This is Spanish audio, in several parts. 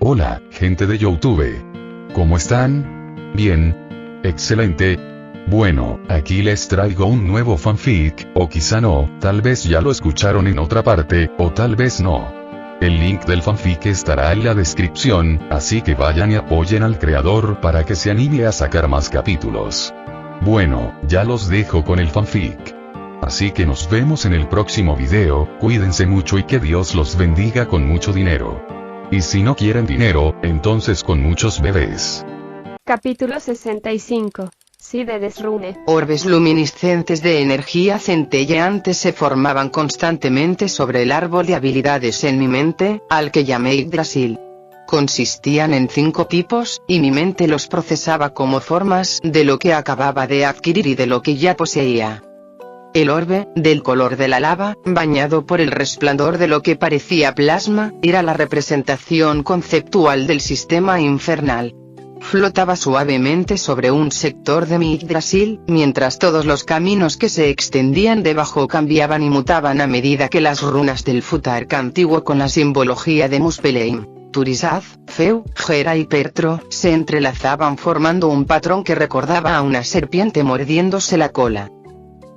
Hola, gente de YouTube. ¿Cómo están? Bien. Excelente. Bueno, aquí les traigo un nuevo fanfic, o quizá no, tal vez ya lo escucharon en otra parte, o tal vez no. El link del fanfic estará en la descripción, así que vayan y apoyen al creador para que se anime a sacar más capítulos. Bueno, ya los dejo con el fanfic. Así que nos vemos en el próximo video, cuídense mucho y que Dios los bendiga con mucho dinero. Y si no quieren dinero, entonces con muchos bebés. Capítulo 65. Cidedes Rune. Orbes luminiscentes de energía centelleante se formaban constantemente sobre el árbol de habilidades en mi mente, al que llamé Yggdrasil. Consistían en 5 tipos, y mi mente los procesaba como formas de lo que acababa de adquirir y de lo que ya poseía. El orbe, del color de la lava, bañado por el resplandor de lo que parecía plasma, era la representación conceptual del sistema infernal. Flotaba suavemente sobre un sector de mi Yggdrasil, mientras todos los caminos que se extendían debajo cambiaban y mutaban a medida que las runas del Futark antiguo con la simbología de Muspelheim, Turizaz, Feu, Gera y Pertro, se entrelazaban formando un patrón que recordaba a una serpiente mordiéndose la cola.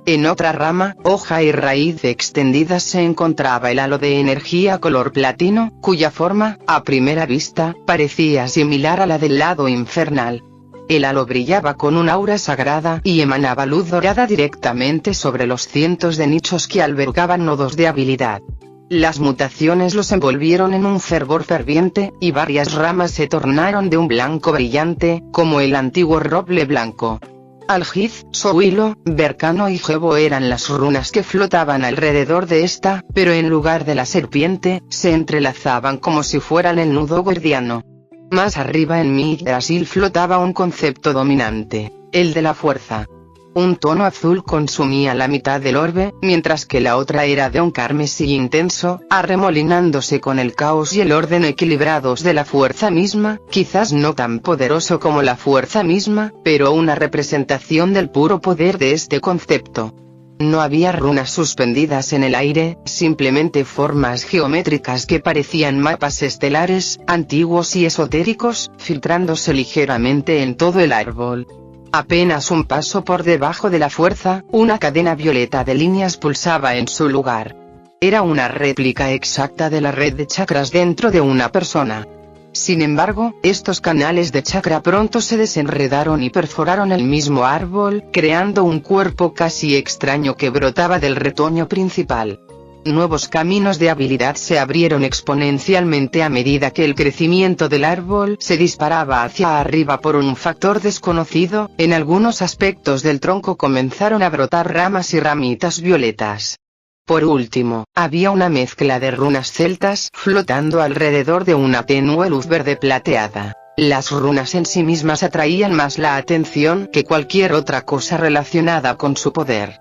En otra rama, hoja y raíz extendidas se encontraba el halo de energía color platino, cuya forma, a primera vista, parecía similar a la del lado infernal. El halo brillaba con un aura sagrada y emanaba luz dorada directamente sobre los cientos de nichos que albergaban nodos de habilidad. Las mutaciones los envolvieron en un fervor ferviente, y varias ramas se tornaron de un blanco brillante, como el antiguo roble blanco. Algiz, Sohuilo, Bercano y Jebo eran las runas que flotaban alrededor de esta, pero en lugar de la serpiente, se entrelazaban como si fueran el nudo gordiano. Más arriba en mi Yggdrasil flotaba un concepto dominante, el de la fuerza. Un tono azul consumía la mitad del orbe, mientras que la otra era de un carmesí intenso, arremolinándose con el caos y el orden equilibrados de la fuerza misma, quizás no tan poderoso como la fuerza misma, pero una representación del puro poder de este concepto. No había runas suspendidas en el aire, simplemente formas geométricas que parecían mapas estelares, antiguos y esotéricos, filtrándose ligeramente en todo el árbol. Apenas un paso por debajo de la fuerza, una cadena violeta de líneas pulsaba en su lugar. Era una réplica exacta de la red de chakras dentro de una persona. Sin embargo, estos canales de chakra pronto se desenredaron y perforaron el mismo árbol, creando un cuerpo casi extraño que brotaba del retoño principal. Nuevos caminos de habilidad se abrieron exponencialmente a medida que el crecimiento del árbol se disparaba hacia arriba por un factor desconocido. En algunos aspectos del tronco comenzaron a brotar ramas y ramitas violetas. Por último, había una mezcla de runas celtas flotando alrededor de una tenue luz verde plateada. Las runas en sí mismas atraían más la atención que cualquier otra cosa relacionada con su poder.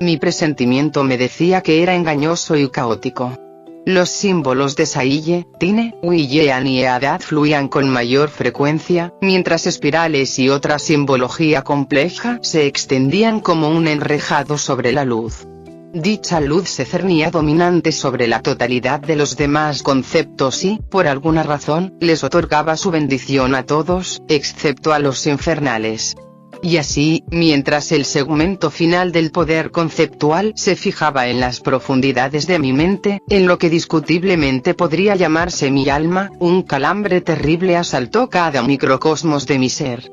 Mi presentimiento me decía que era engañoso y caótico. Los símbolos de Saille, Tine, Willean y Eadad fluían con mayor frecuencia, mientras espirales y otra simbología compleja se extendían como un enrejado sobre la luz. Dicha luz se cernía dominante sobre la totalidad de los demás conceptos y, por alguna razón, les otorgaba su bendición a todos, excepto a los infernales. Y así, mientras el segmento final del poder conceptual se fijaba en las profundidades de mi mente, en lo que discutiblemente podría llamarse mi alma, un calambre terrible asaltó cada microcosmos de mi ser.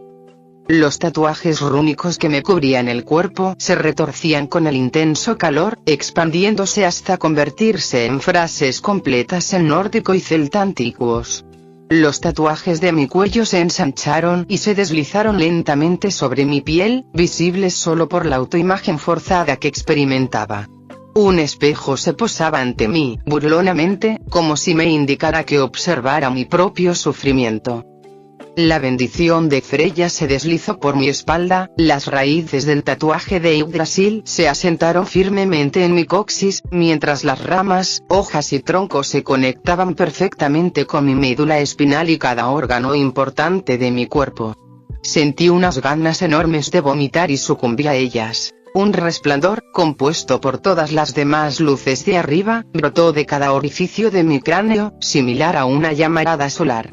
Los tatuajes rúnicos que me cubrían el cuerpo se retorcían con el intenso calor, expandiéndose hasta convertirse en frases completas en nórdico y celta antiguos. Los tatuajes de mi cuello se ensancharon y se deslizaron lentamente sobre mi piel, visibles solo por la autoimagen forzada que experimentaba. Un espejo se posaba ante mí, burlonamente, como si me indicara que observara mi propio sufrimiento. La bendición de Freya se deslizó por mi espalda, las raíces del tatuaje de Yggdrasil se asentaron firmemente en mi coxis, mientras las ramas, hojas y troncos se conectaban perfectamente con mi médula espinal y cada órgano importante de mi cuerpo. Sentí unas ganas enormes de vomitar y sucumbí a ellas. Un resplandor, compuesto por todas las demás luces de arriba, brotó de cada orificio de mi cráneo, similar a una llamarada solar.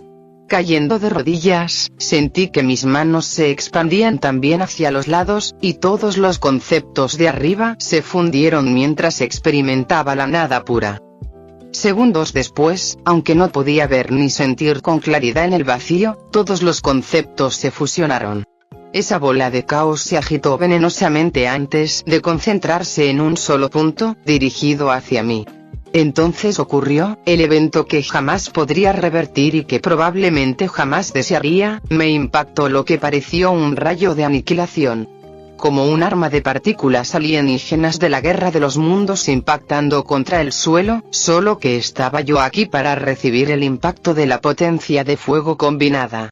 Cayendo de rodillas, sentí que mis manos se expandían también hacia los lados, y todos los conceptos de arriba se fundieron mientras experimentaba la nada pura. Segundos después, aunque no podía ver ni sentir con claridad en el vacío, todos los conceptos se fusionaron. Esa bola de caos se agitó venenosamente antes de concentrarse en un solo punto, dirigido hacia mí. Entonces ocurrió, el evento que jamás podría revertir y que probablemente jamás desearía, me impactó lo que pareció un rayo de aniquilación. Como un arma de partículas alienígenas de la guerra de los mundos impactando contra el suelo, solo que estaba yo aquí para recibir el impacto de la potencia de fuego combinada.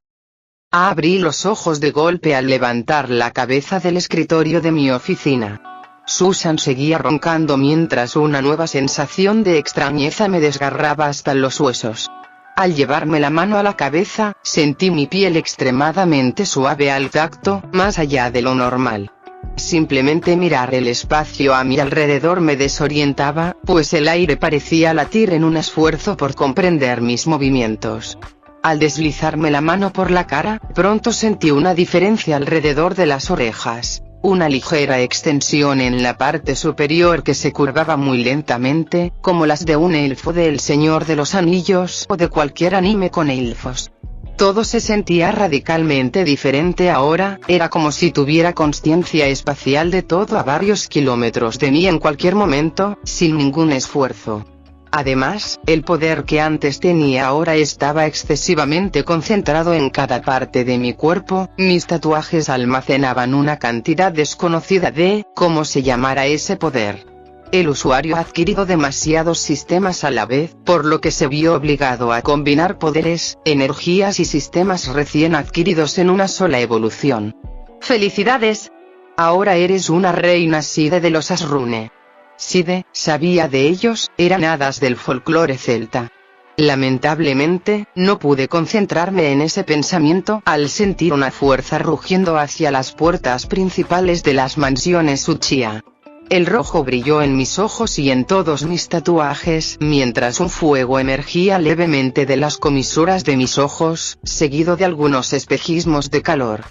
Abrí los ojos de golpe al levantar la cabeza del escritorio de mi oficina. Susan seguía roncando mientras una nueva sensación de extrañeza me desgarraba hasta los huesos. Al llevarme la mano a la cabeza, sentí mi piel extremadamente suave al tacto, más allá de lo normal. Simplemente mirar el espacio a mi alrededor me desorientaba, pues el aire parecía latir en un esfuerzo por comprender mis movimientos. Al deslizarme la mano por la cara, pronto sentí una diferencia alrededor de las orejas. Una ligera extensión en la parte superior que se curvaba muy lentamente, como las de un elfo de El Señor de los Anillos o de cualquier anime con elfos. Todo se sentía radicalmente diferente ahora, era como si tuviera consciencia espacial de todo a varios kilómetros de mí en cualquier momento, sin ningún esfuerzo. Además, el poder que antes tenía ahora estaba excesivamente concentrado en cada parte de mi cuerpo, mis tatuajes almacenaban una cantidad desconocida de, ¿cómo se llamara ese poder? El usuario ha adquirido demasiados sistemas a la vez, por lo que se vio obligado a combinar poderes, energías y sistemas recién adquiridos en una sola evolución. ¡Felicidades! Ahora eres una reina Side de los Asrune. Side, sabía de ellos, eran hadas del folclore celta. Lamentablemente, no pude concentrarme en ese pensamiento al sentir una fuerza rugiendo hacia las puertas principales de las mansiones Uchiha. El rojo brilló en mis ojos y en todos mis tatuajes, mientras un fuego emergía levemente de las comisuras de mis ojos, seguido de algunos espejismos de calor.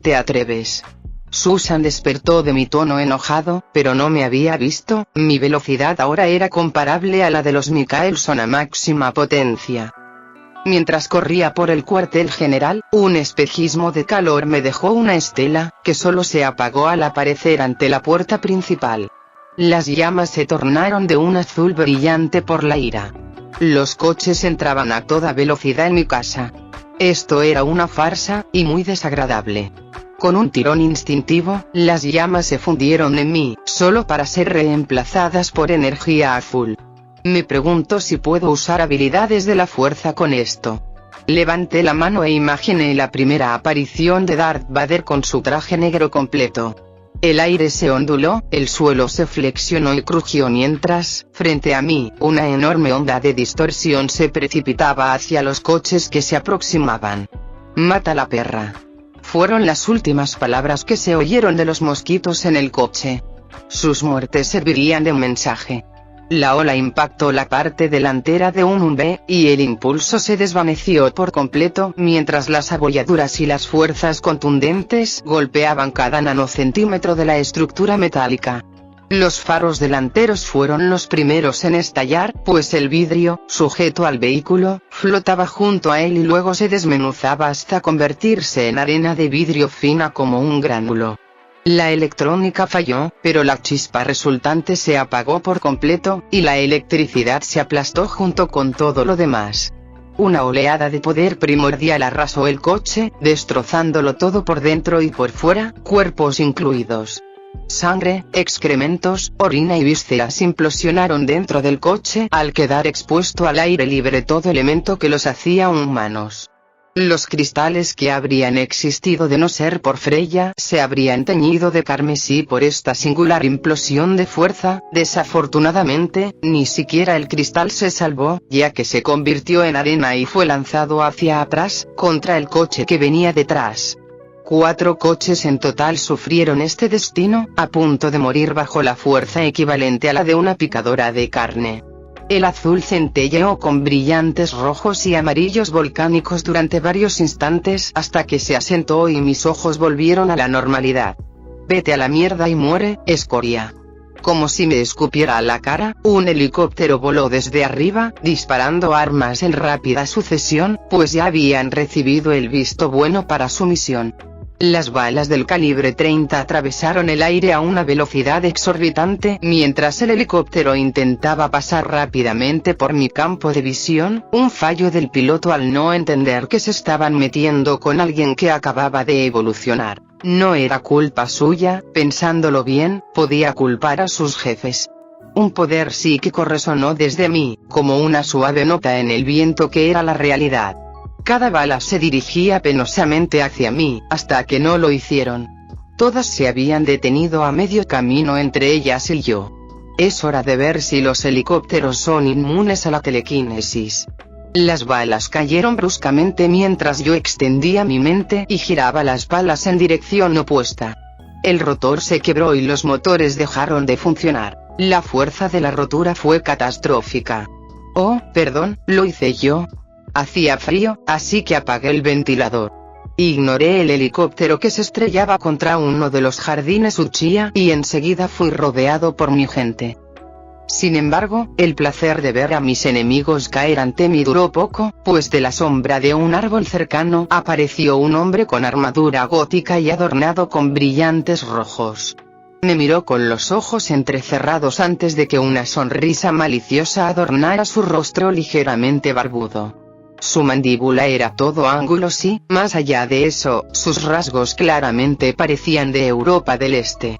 ¿Te atreves? Susan despertó de mi tono enojado, pero no me había visto, mi velocidad ahora era comparable a la de los Mikaelson a máxima potencia. Mientras corría por el cuartel general, un espejismo de calor me dejó una estela, que solo se apagó al aparecer ante la puerta principal. Las llamas se tornaron de un azul brillante por la ira. Los coches entraban a toda velocidad en mi casa. Esto era una farsa, y muy desagradable. Con un tirón instintivo, las llamas se fundieron en mí, solo para ser reemplazadas por energía azul. Me pregunto si puedo usar habilidades de la fuerza con esto. Levanté la mano e imaginé la primera aparición de Darth Vader con su traje negro completo. El aire se onduló, el suelo se flexionó y crujió mientras, frente a mí, una enorme onda de distorsión se precipitaba hacia los coches que se aproximaban. «Mata a la perra». Fueron las últimas palabras que se oyeron de los mosquitos en el coche. Sus muertes servirían de mensaje. La ola impactó la parte delantera de un V, y el impulso se desvaneció por completo mientras las abolladuras y las fuerzas contundentes golpeaban cada nanocentímetro de la estructura metálica. Los faros delanteros fueron los primeros en estallar, pues el vidrio, sujeto al vehículo, flotaba junto a él y luego se desmenuzaba hasta convertirse en arena de vidrio fina como un gránulo. La electrónica falló, pero la chispa resultante se apagó por completo, y la electricidad se aplastó junto con todo lo demás. Una oleada de poder primordial arrasó el coche, destrozándolo todo por dentro y por fuera, cuerpos incluidos. Sangre, excrementos, orina y vísceras implosionaron dentro del coche al quedar expuesto al aire libre todo elemento que los hacía humanos. Los cristales que habrían existido de no ser por Freya se habrían teñido de carmesí por esta singular implosión de fuerza. Desafortunadamente, ni siquiera el cristal se salvó, ya que se convirtió en arena y fue lanzado hacia atrás, contra el coche que venía detrás. 4 coches en total sufrieron este destino, a punto de morir bajo la fuerza equivalente a la de una picadora de carne. El azul centelleó con brillantes rojos y amarillos volcánicos durante varios instantes hasta que se asentó y mis ojos volvieron a la normalidad. Vete a la mierda y muere, escoria. Como si me escupiera a la cara, un helicóptero voló desde arriba, disparando armas en rápida sucesión, pues ya habían recibido el visto bueno para su misión. Las balas del calibre 30 atravesaron el aire a una velocidad exorbitante mientras el helicóptero intentaba pasar rápidamente por mi campo de visión, un fallo del piloto al no entender que se estaban metiendo con alguien que acababa de evolucionar. No era culpa suya, pensándolo bien, podía culpar a sus jefes. Un poder psíquico resonó desde mí, como una suave nota en el viento que era la realidad. Cada bala se dirigía penosamente hacia mí, hasta que no lo hicieron. Todas se habían detenido a medio camino entre ellas y yo. Es hora de ver si los helicópteros son inmunes a la telequinesis. Las balas cayeron bruscamente mientras yo extendía mi mente y giraba las balas en dirección opuesta. El rotor se quebró y los motores dejaron de funcionar. La fuerza de la rotura fue catastrófica. Oh, perdón, lo hice yo. Hacía frío, así que apagué el ventilador. Ignoré el helicóptero que se estrellaba contra uno de los jardines Uchiha y enseguida fui rodeado por mi gente. Sin embargo, el placer de ver a mis enemigos caer ante mí duró poco, pues de la sombra de un árbol cercano apareció un hombre con armadura gótica y adornado con brillantes rojos. Me miró con los ojos entrecerrados antes de que una sonrisa maliciosa adornara su rostro ligeramente barbudo. Su mandíbula era todo ángulos y, más allá de eso, sus rasgos claramente parecían de Europa del Este.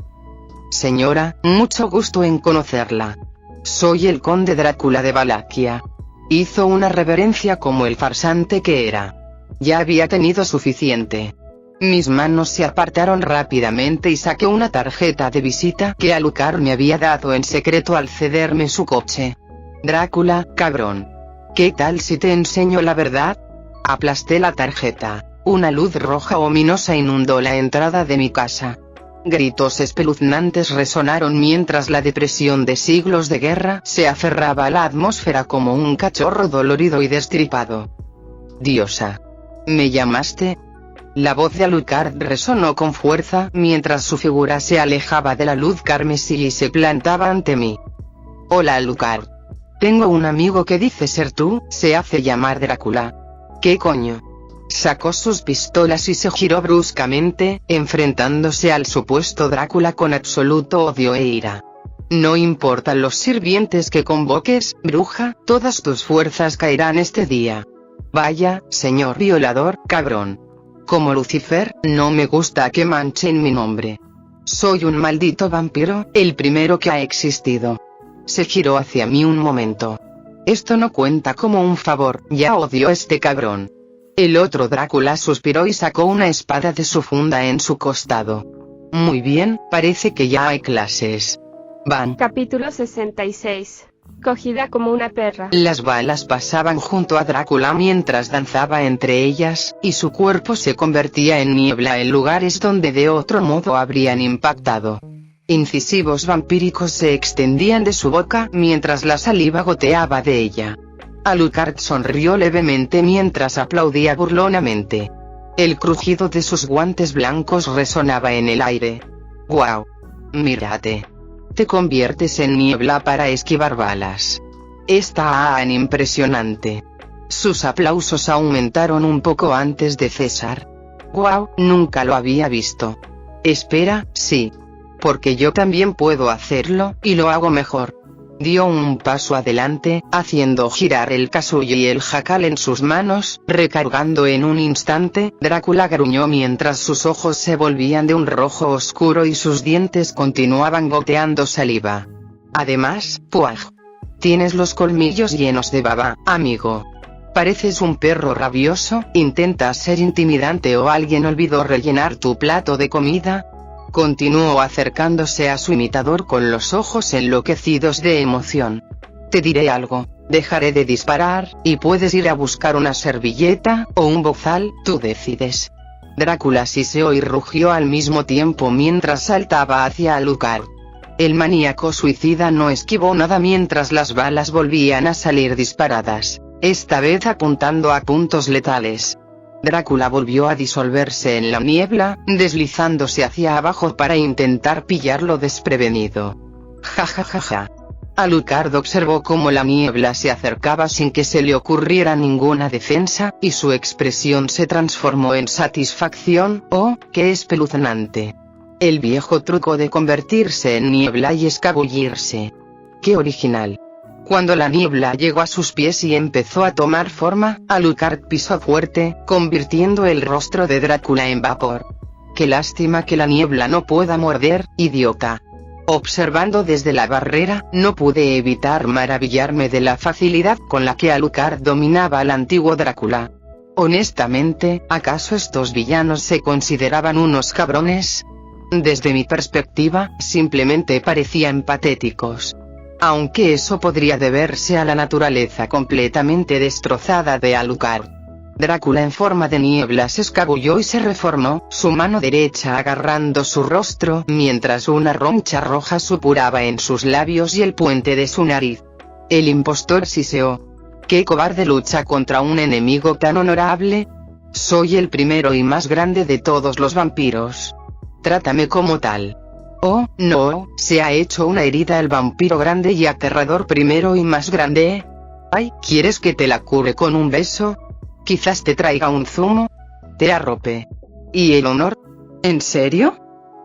Señora, mucho gusto en conocerla. Soy el conde Drácula de Valaquia. Hizo una reverencia como el farsante que era. Ya había tenido suficiente. Mis manos se apartaron rápidamente y saqué una tarjeta de visita que Alucard me había dado en secreto al cederme su coche. Drácula, cabrón. ¿Qué tal si te enseño la verdad? Aplasté la tarjeta. Una luz roja ominosa inundó la entrada de mi casa. Gritos espeluznantes resonaron mientras la depresión de siglos de guerra se aferraba a la atmósfera como un cachorro dolorido y destripado. Diosa. ¿Me llamaste? La voz de Alucard resonó con fuerza mientras su figura se alejaba de la luz carmesí y se plantaba ante mí. Hola Alucard. Tengo un amigo que dice ser tú, se hace llamar Drácula. ¿Qué coño? Sacó sus pistolas y se giró bruscamente, enfrentándose al supuesto Drácula con absoluto odio e ira. No importan los sirvientes que convoques, bruja, todas tus fuerzas caerán este día. Vaya, señor violador, cabrón. Como Lucifer, no me gusta que manchen mi nombre. Soy un maldito vampiro, el primero que ha existido. Se giró hacia mí un momento. Esto no cuenta como un favor, ya odio a este cabrón. El otro Drácula suspiró y sacó una espada de su funda en su costado. Muy bien, parece que ya hay clases. Van. Capítulo 66. Cogida como una perra. Las balas pasaban junto a Drácula mientras danzaba entre ellas, y su cuerpo se convertía en niebla en lugares donde de otro modo habrían impactado. Incisivos vampíricos se extendían de su boca mientras la saliva goteaba de ella. Alucard sonrió levemente mientras aplaudía burlonamente. El crujido de sus guantes blancos resonaba en el aire. ¡Guau! Mírate. Te conviertes en niebla para esquivar balas. Es tan impresionante. Sus aplausos aumentaron un poco antes de cesar. ¡Guau! Nunca lo había visto. Espera, sí. Porque yo también puedo hacerlo, y lo hago mejor. Dio un paso adelante, haciendo girar el casulla y el jacal en sus manos, recargando en un instante. Drácula gruñó mientras sus ojos se volvían de un rojo oscuro y sus dientes continuaban goteando saliva. Además, ¡puaj! Tienes los colmillos llenos de baba, amigo. Pareces un perro rabioso. ¿Intentas ser intimidante o alguien olvidó rellenar tu plato de comida? Continuó acercándose a su imitador con los ojos enloquecidos de emoción. Te diré algo, dejaré de disparar, y puedes ir a buscar una servilleta, o un bozal, tú decides. Drácula siseó y rugió al mismo tiempo mientras saltaba hacia Alucard. El maníaco suicida no esquivó nada mientras las balas volvían a salir disparadas, esta vez apuntando a puntos letales. Drácula volvió a disolverse en la niebla, deslizándose hacia abajo para intentar pillarlo desprevenido. Ja ja ja ja. Alucard observó cómo la niebla se acercaba sin que se le ocurriera ninguna defensa, y su expresión se transformó en satisfacción. ¡Oh, qué espeluznante! El viejo truco de convertirse en niebla y escabullirse. ¡Qué original! Cuando la niebla llegó a sus pies y empezó a tomar forma, Alucard pisó fuerte, convirtiendo el rostro de Drácula en vapor. ¡Qué lástima que la niebla no pueda morder, idiota! Observando desde la barrera, no pude evitar maravillarme de la facilidad con la que Alucard dominaba al antiguo Drácula. Honestamente, ¿acaso estos villanos se consideraban unos cabrones? Desde mi perspectiva, simplemente parecían patéticos. Aunque eso podría deberse a la naturaleza completamente destrozada de Alucard. Drácula en forma de niebla se escabulló y se reformó, su mano derecha agarrando su rostro mientras una roncha roja supuraba en sus labios y el puente de su nariz. El impostor siseó. ¿Qué cobarde lucha contra un enemigo tan honorable? Soy el primero y más grande de todos los vampiros. Trátame como tal. Oh, no, se ha hecho una herida el vampiro grande y aterrador primero y más grande. Ay, ¿quieres que te la cure con un beso? Quizás te traiga un zumo. Te arrope. ¿Y el honor? ¿En serio?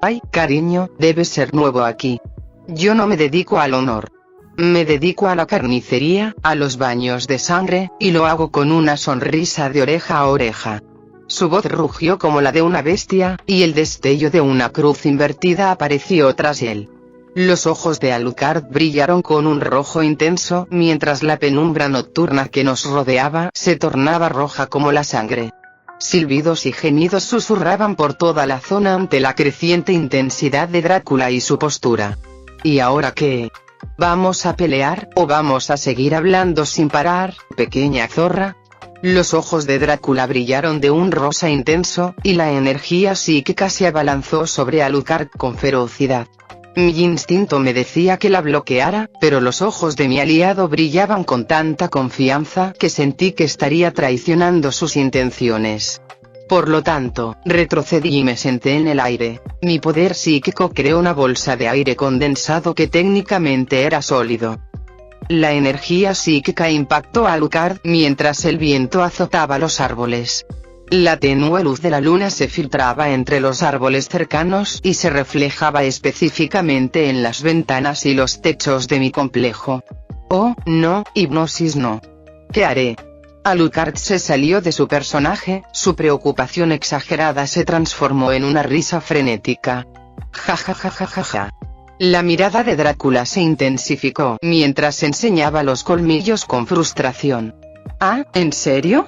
Ay, cariño, debes ser nuevo aquí. Yo no me dedico al honor. Me dedico a la carnicería, a los baños de sangre, y lo hago con una sonrisa de oreja a oreja. Su voz rugió como la de una bestia, y el destello de una cruz invertida apareció tras él. Los ojos de Alucard brillaron con un rojo intenso, mientras la penumbra nocturna que nos rodeaba se tornaba roja como la sangre. Silbidos y gemidos susurraban por toda la zona ante la creciente intensidad de Drácula y su postura. ¿Y ahora qué? ¿Vamos a pelear, o vamos a seguir hablando sin parar, pequeña zorra? Los ojos de Drácula brillaron de un rosa intenso, y la energía psíquica se abalanzó sobre Alucard con ferocidad. Mi instinto me decía que la bloqueara, pero los ojos de mi aliado brillaban con tanta confianza que sentí que estaría traicionando sus intenciones. Por lo tanto, retrocedí y me senté en el aire. Mi poder psíquico creó una bolsa de aire condensado que técnicamente era sólido. La energía psíquica impactó a Alucard mientras el viento azotaba los árboles. La tenue luz de la luna se filtraba entre los árboles cercanos y se reflejaba específicamente en las ventanas y los techos de mi complejo. Oh, no, hipnosis no. ¿Qué haré? Alucard se salió de su personaje, su preocupación exagerada se transformó en una risa frenética. Ja ja ja ja ja ja. La mirada de Drácula se intensificó mientras enseñaba los colmillos con frustración. ¿Ah, en serio?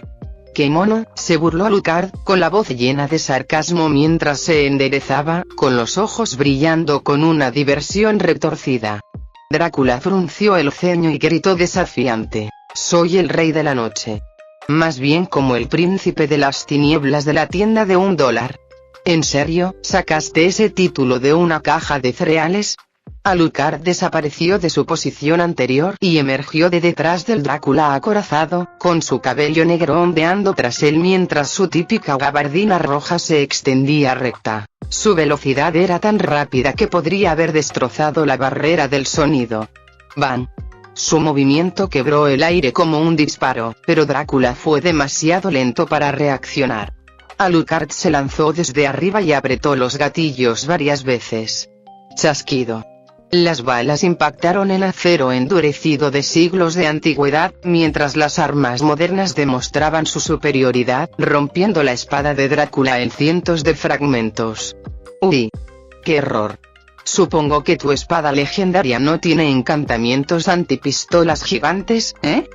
¡Qué mono!, se burló Alucard, con la voz llena de sarcasmo mientras se enderezaba, con los ojos brillando con una diversión retorcida. Drácula frunció el ceño y gritó desafiante. «Soy el rey de la noche. Más bien como el príncipe de las tinieblas de la tienda de $1. ¿En serio, sacaste ese título de una caja de cereales?» Alucard desapareció de su posición anterior y emergió de detrás del Drácula acorazado, con su cabello negro ondeando tras él mientras su típica gabardina roja se extendía recta. Su velocidad era tan rápida que podría haber destrozado la barrera del sonido. ¡Bam! Su movimiento quebró el aire como un disparo, pero Drácula fue demasiado lento para reaccionar. Alucard se lanzó desde arriba y apretó los gatillos varias veces. Chasquido. Las balas impactaron en acero endurecido de siglos de antigüedad, mientras las armas modernas demostraban su superioridad, rompiendo la espada de Drácula en cientos de fragmentos. ¡Uy! ¡Qué error! Supongo que tu espada legendaria no tiene encantamientos antipistolas gigantes, ¿eh?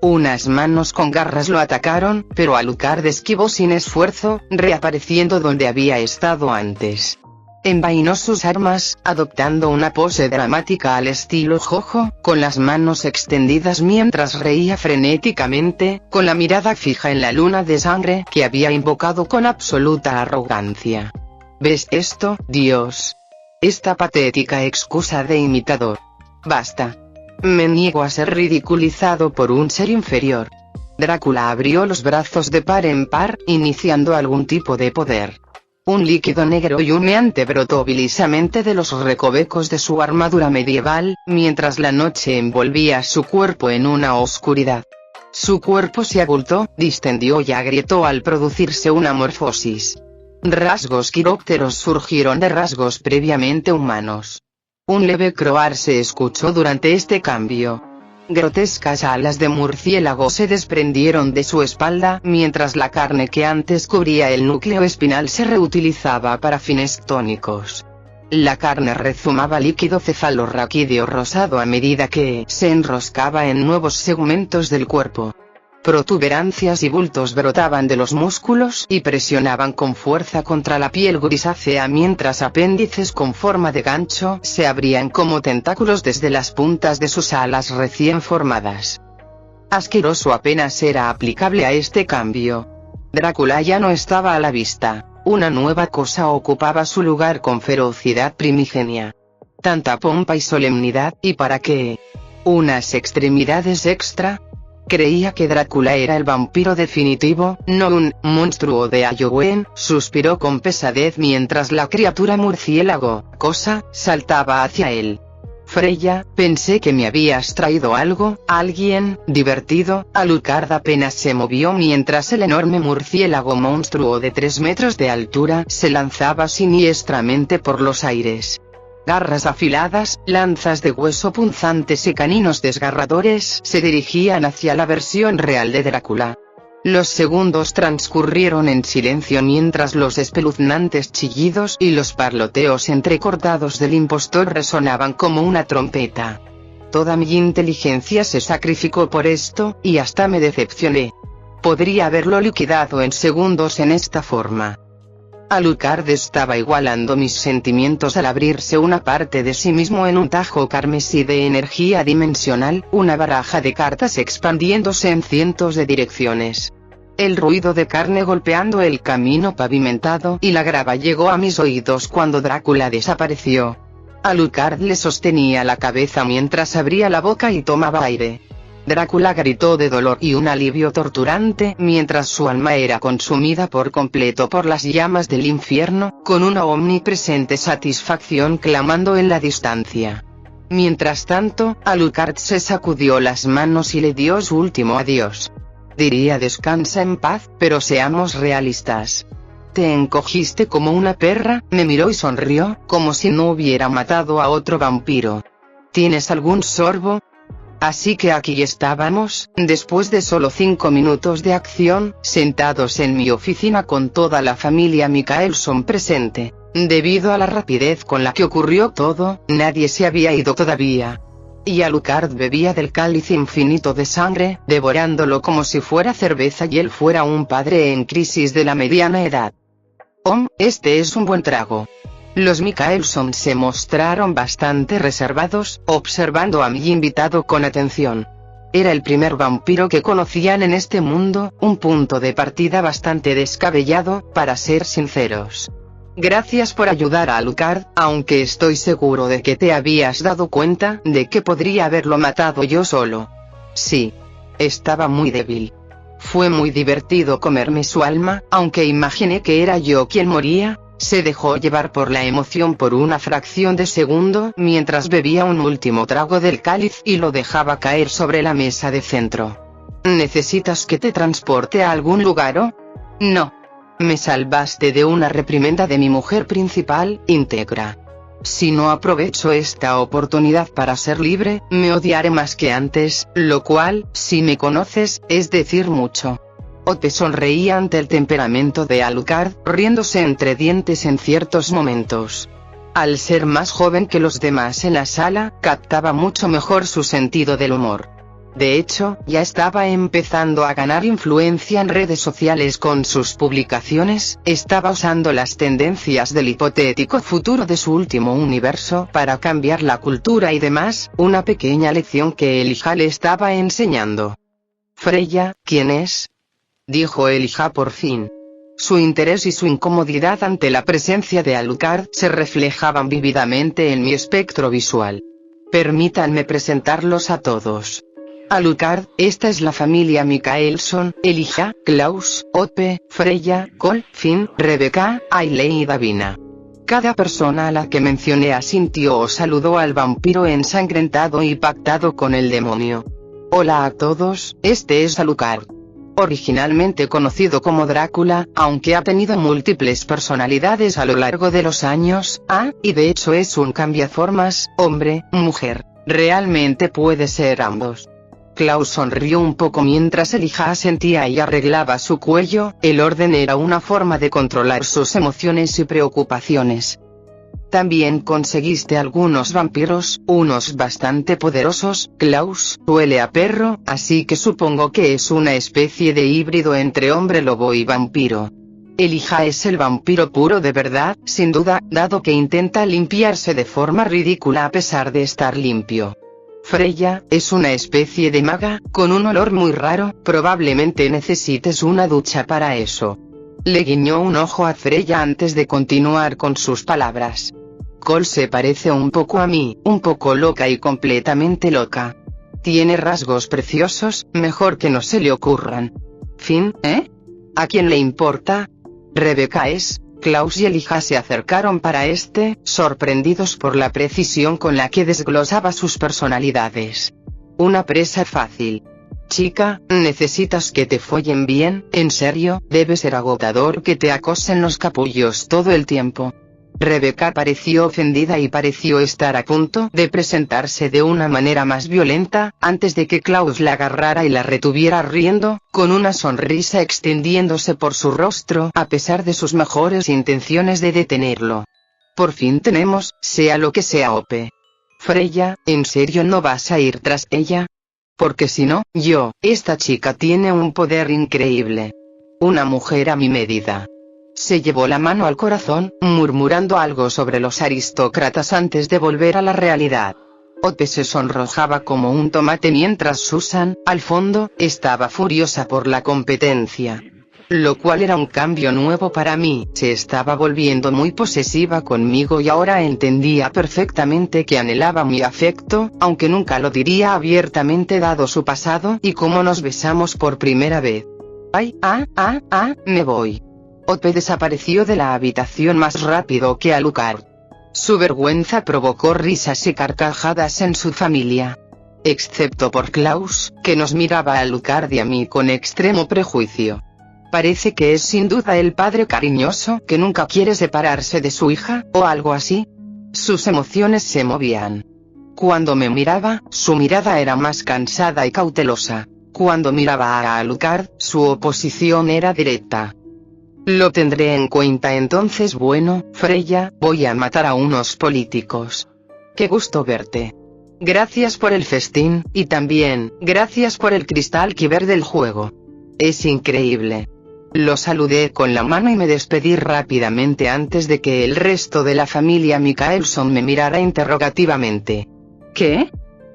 Unas manos con garras lo atacaron, pero Alucard esquivó sin esfuerzo, reapareciendo donde había estado antes. Envainó sus armas, adoptando una pose dramática al estilo Jojo, con las manos extendidas mientras reía frenéticamente, con la mirada fija en la luna de sangre que había invocado con absoluta arrogancia. ¿Ves esto, Dios? Esta patética excusa de imitador. Basta. Me niego a ser ridiculizado por un ser inferior. Drácula abrió los brazos de par en par, iniciando algún tipo de poder. Un líquido negro y humeante brotó vilisamente de los recovecos de su armadura medieval, mientras la noche envolvía su cuerpo en una oscuridad. Su cuerpo se abultó, distendió y agrietó al producirse una morfosis. Rasgos quirópteros surgieron de rasgos previamente humanos. Un leve croar se escuchó durante este cambio. Grotescas alas de murciélago se desprendieron de su espalda, mientras la carne que antes cubría el núcleo espinal se reutilizaba para fines tónicos. La carne rezumaba líquido cefalorraquídeo rosado a medida que se enroscaba en nuevos segmentos del cuerpo. Protuberancias y bultos brotaban de los músculos y presionaban con fuerza contra la piel grisácea mientras apéndices con forma de gancho se abrían como tentáculos desde las puntas de sus alas recién formadas. Asqueroso apenas era aplicable a este cambio. Drácula ya no estaba a la vista, una nueva cosa ocupaba su lugar con ferocidad primigenia. Tanta pompa y solemnidad, ¿y para qué? ¿Unas extremidades extra? Creía que Drácula era el vampiro definitivo, no un monstruo de Halloween, suspiró con pesadez mientras la criatura murciélago, cosa, saltaba hacia él. Freya, pensé que me habías traído algo, alguien, divertido. Alucard apenas se movió mientras el enorme murciélago monstruo de 3 metros de altura se lanzaba siniestramente por los aires. Garras afiladas, lanzas de hueso punzantes y caninos desgarradores se dirigían hacia la versión real de Drácula. Los segundos transcurrieron en silencio mientras los espeluznantes chillidos y los parloteos entrecortados del impostor resonaban como una trompeta. Toda mi inteligencia se sacrificó por esto, y hasta me decepcioné. Podría haberlo liquidado en segundos en esta forma. Alucard estaba igualando mis sentimientos al abrirse una parte de sí mismo en un tajo carmesí de energía dimensional, una baraja de cartas expandiéndose en cientos de direcciones. El ruido de carne golpeando el camino pavimentado y la grava llegó a mis oídos cuando Drácula desapareció. Alucard le sostenía la cabeza mientras abría la boca y tomaba aire. Drácula gritó de dolor y un alivio torturante mientras su alma era consumida por completo por las llamas del infierno, con una omnipresente satisfacción clamando en la distancia. Mientras tanto, Alucard se sacudió las manos y le dio su último adiós. Diría descansa en paz, pero seamos realistas. Te encogiste como una perra, me miró y sonrió, como si no hubiera matado a otro vampiro. ¿Tienes algún sorbo? Así que aquí estábamos, después de solo 5 minutos de acción, sentados en mi oficina con toda la familia Mikaelson presente. Debido a la rapidez con la que ocurrió todo, nadie se había ido todavía. Y Alucard bebía del cáliz infinito de sangre, devorándolo como si fuera cerveza y él fuera un padre en crisis de la mediana edad. Este es un buen trago. Los Mikaelson se mostraron bastante reservados, observando a mi invitado con atención. Era el primer vampiro que conocían en este mundo, un punto de partida bastante descabellado, para ser sinceros. Gracias por ayudar a Alucard, aunque estoy seguro de que te habías dado cuenta de que podría haberlo matado yo solo. Sí. Estaba muy débil. Fue muy divertido comerme su alma, aunque imaginé que era yo quien moría. Se dejó llevar por la emoción por una fracción de segundo mientras bebía un último trago del cáliz y lo dejaba caer sobre la mesa de centro. ¿Necesitas que te transporte a algún lugar o? No. Me salvaste de una reprimenda de mi mujer principal, íntegra. Si no aprovecho esta oportunidad para ser libre, me odiaré más que antes, lo cual, si me conoces, es decir mucho. Ote sonreía ante el temperamento de Alucard, riéndose entre dientes en ciertos momentos. Al ser más joven que los demás en la sala, captaba mucho mejor su sentido del humor. De hecho, ya estaba empezando a ganar influencia en redes sociales con sus publicaciones, estaba usando las tendencias del hipotético futuro de su último universo para cambiar la cultura y demás, una pequeña lección que Elijah le estaba enseñando. Freya, ¿quién es?, dijo Elijah por fin. Su interés y su incomodidad ante la presencia de Alucard se reflejaban vívidamente en mi espectro visual. Permítanme presentarlos a todos. Alucard, esta es la familia Mikaelson, Elijah, Klaus, Ope, Freya, Cole, Finn, Rebecca, Aileen y Davina. Cada persona a la que mencioné asintió o saludó al vampiro ensangrentado y pactado con el demonio. Hola a todos, este es Alucard. Originalmente conocido como Drácula, aunque ha tenido múltiples personalidades a lo largo de los años, y de hecho es un cambiaformas, hombre, mujer. Realmente puede ser ambos. Klaus sonrió un poco mientras Elijah asentía y arreglaba su cuello. El orden era una forma de controlar sus emociones y preocupaciones. También conseguiste algunos vampiros, unos bastante poderosos. Klaus huele a perro, así que supongo que es una especie de híbrido entre hombre lobo y vampiro. Elijah es el vampiro puro de verdad, sin duda, dado que intenta limpiarse de forma ridícula a pesar de estar limpio. Freya es una especie de maga, con un olor muy raro, probablemente necesites una ducha para eso. Le guiñó un ojo a Freya antes de continuar con sus palabras. Cole se parece un poco a mí, un poco loca y completamente loca. Tiene rasgos preciosos, mejor que no se le ocurran. Finn, ¿A quién le importa? Rebecca es... Klaus y Elijah se acercaron para sorprendidos por la precisión con la que desglosaba sus personalidades. Una presa fácil. Chica, ¿necesitas que te follen bien? ¿En serio? Debe ser agotador que te acosen los capullos todo el tiempo. Rebecca pareció ofendida y pareció estar a punto de presentarse de una manera más violenta, antes de que Klaus la agarrara y la retuviera riendo, con una sonrisa extendiéndose por su rostro a pesar de sus mejores intenciones de detenerlo. Por fin tenemos, sea lo que sea Ope. Freya, ¿en serio no vas a ir tras ella? Porque si no, esta chica tiene un poder increíble. Una mujer a mi medida. Se llevó la mano al corazón, murmurando algo sobre los aristócratas antes de volver a la realidad. Ope se sonrojaba como un tomate mientras Susan, al fondo, estaba furiosa por la competencia. Lo cual era un cambio nuevo para mí. Se estaba volviendo muy posesiva conmigo y ahora entendía perfectamente que anhelaba mi afecto, aunque nunca lo diría abiertamente dado su pasado y cómo nos besamos por primera vez. Me voy. Ope desapareció de la habitación más rápido que Alucard. Su vergüenza provocó risas y carcajadas en su familia. Excepto por Klaus, que nos miraba a Alucard y a mí con extremo prejuicio. Parece que es sin duda el padre cariñoso que nunca quiere separarse de su hija, o algo así. Sus emociones se movían. Cuando me miraba, su mirada era más cansada y cautelosa. Cuando miraba a Alucard, su oposición era directa. Lo tendré en cuenta entonces. Bueno, Freya, voy a matar a unos políticos. Qué gusto verte. Gracias por el festín, y también, gracias por el cristal Kyber del juego. Es increíble. Lo saludé con la mano y me despedí rápidamente antes de que el resto de la familia Mikaelson me mirara interrogativamente. ¿Qué?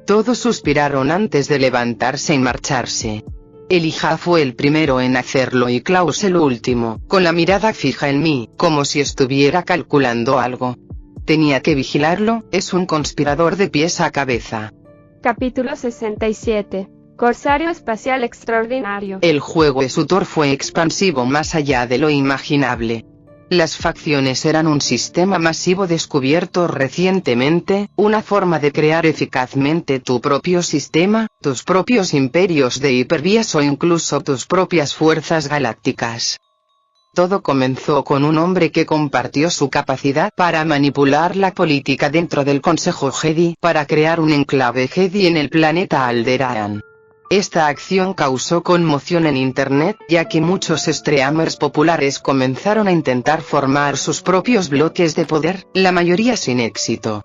Todos suspiraron antes de levantarse y marcharse. Elijah fue el primero en hacerlo y Klaus el último, con la mirada fija en mí, como si estuviera calculando algo. Tenía que vigilarlo, es un conspirador de pies a cabeza. Capítulo 67. Corsario espacial extraordinario. El juego Esutor fue expansivo más allá de lo imaginable. Las facciones eran un sistema masivo descubierto recientemente, una forma de crear eficazmente tu propio sistema, tus propios imperios de hipervías o incluso tus propias fuerzas galácticas. Todo comenzó con un hombre que compartió su capacidad para manipular la política dentro del Consejo Jedi para crear un enclave Jedi en el planeta Alderaan. Esta acción causó conmoción en Internet, ya que muchos streamers populares comenzaron a intentar formar sus propios bloques de poder, la mayoría sin éxito.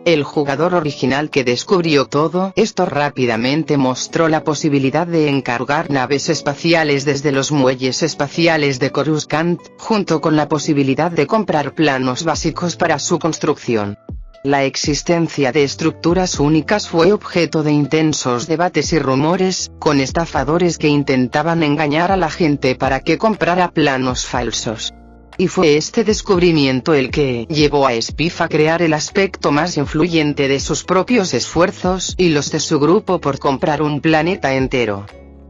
El jugador original que descubrió todo esto rápidamente mostró la posibilidad de encargar naves espaciales desde los muelles espaciales de Coruscant, junto con la posibilidad de comprar planos básicos para su construcción. La existencia de estructuras únicas fue objeto de intensos debates y rumores, con estafadores que intentaban engañar a la gente para que comprara planos falsos. Y fue este descubrimiento el que llevó a Spiff a crear el aspecto más influyente de sus propios esfuerzos y los de su grupo por comprar un planeta entero.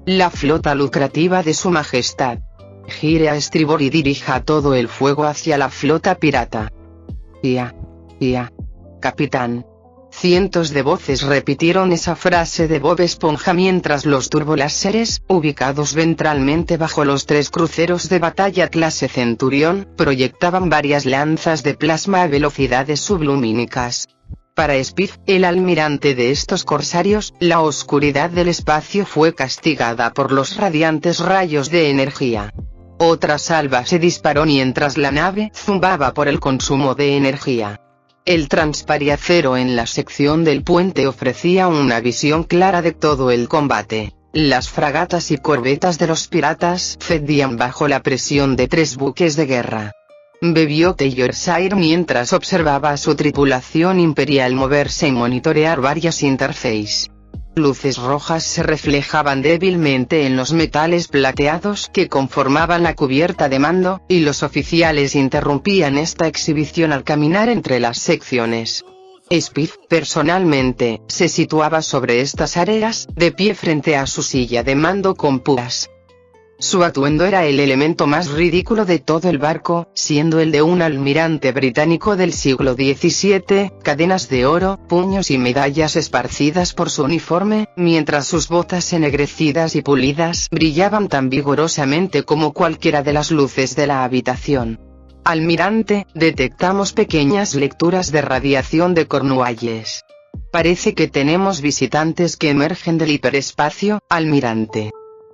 La flota lucrativa de su majestad. Gire a estribor y dirija todo el fuego hacia la flota pirata. Ya, capitán. Cientos de voces repitieron esa frase de Bob Esponja mientras los turboláseres, ubicados ventralmente bajo los 3 cruceros de batalla clase Centurión, proyectaban varias lanzas de plasma a velocidades sublumínicas. Para Spiff, el almirante de estos corsarios, la oscuridad del espacio fue castigada por los radiantes rayos de energía. Otra salva se disparó mientras la nave zumbaba por el consumo de energía. El transpariacero en la sección del puente ofrecía una visión clara de todo el combate. Las fragatas y corbetas de los piratas cedían bajo la presión de 3 buques de guerra. Bebió Yorkshire mientras observaba a su tripulación imperial moverse y monitorear varias interfaces. Luces rojas se reflejaban débilmente en los metales plateados que conformaban la cubierta de mando, y los oficiales interrumpían esta exhibición al caminar entre las secciones. Spiff, personalmente, se situaba sobre estas áreas, de pie frente a su silla de mando con púas. Su atuendo era el elemento más ridículo de todo el barco, siendo el de un almirante británico del siglo XVII, cadenas de oro, puños y medallas esparcidas por su uniforme, mientras sus botas ennegrecidas y pulidas brillaban tan vigorosamente como cualquiera de las luces de la habitación. Almirante, detectamos pequeñas lecturas de radiación de Cornualles. Parece que tenemos visitantes que emergen del hiperespacio, almirante.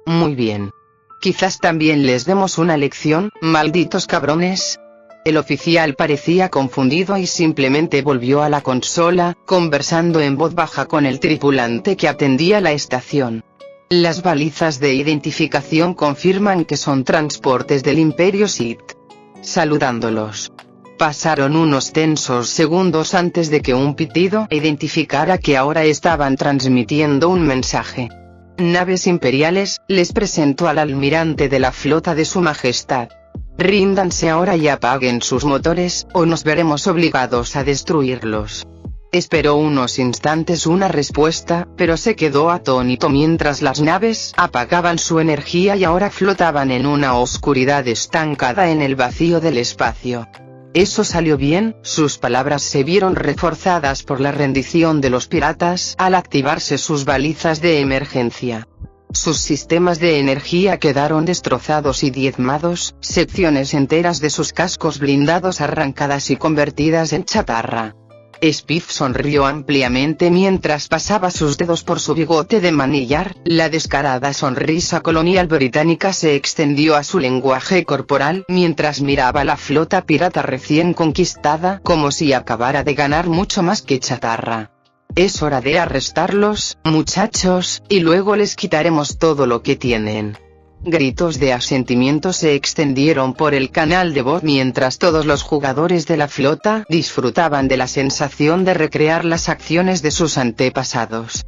Muy bien. Quizás también les demos una lección, malditos cabrones. El oficial parecía confundido y simplemente volvió a la consola, conversando en voz baja con el tripulante que atendía la estación. Las balizas de identificación confirman que son transportes del Imperio Sith. Saludándolos. Pasaron unos tensos segundos antes de que un pitido identificara que ahora estaban transmitiendo un mensaje. Naves imperiales, les presento al almirante de la flota de su majestad. Ríndanse ahora y apaguen sus motores, o nos veremos obligados a destruirlos. Esperó unos instantes una respuesta, pero se quedó atónito mientras las naves apagaban su energía y ahora flotaban en una oscuridad estancada en el vacío del espacio. Eso salió bien, sus palabras se vieron reforzadas por la rendición de los piratas al activarse sus balizas de emergencia. Sus sistemas de energía quedaron destrozados y diezmados, secciones enteras de sus cascos blindados arrancadas y convertidas en chatarra. Spiff sonrió ampliamente mientras pasaba sus dedos por su bigote de manillar, la descarada sonrisa colonial británica se extendió a su lenguaje corporal mientras miraba la flota pirata recién conquistada como si acabara de ganar mucho más que chatarra. Es hora de arrestarlos, muchachos, y luego les quitaremos todo lo que tienen. Gritos de asentimiento se extendieron por el canal de voz mientras todos los jugadores de la flota disfrutaban de la sensación de recrear las acciones de sus antepasados.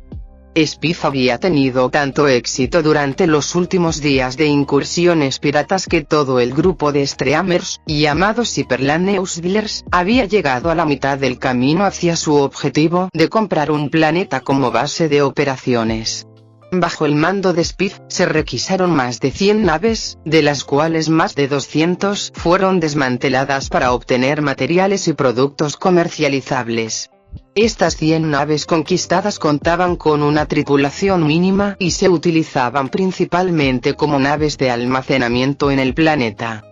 Spiff había tenido tanto éxito durante los últimos días de incursiones piratas que todo el grupo de Streamers, llamados Hyperlaneusvillers, había llegado a la mitad del camino hacia su objetivo de comprar un planeta como base de operaciones. Bajo el mando de Spiff, se requisaron más de 100 naves, de las cuales más de 200 fueron desmanteladas para obtener materiales y productos comercializables. Estas 100 naves conquistadas contaban con una tripulación mínima y se utilizaban principalmente como naves de almacenamiento en el planeta.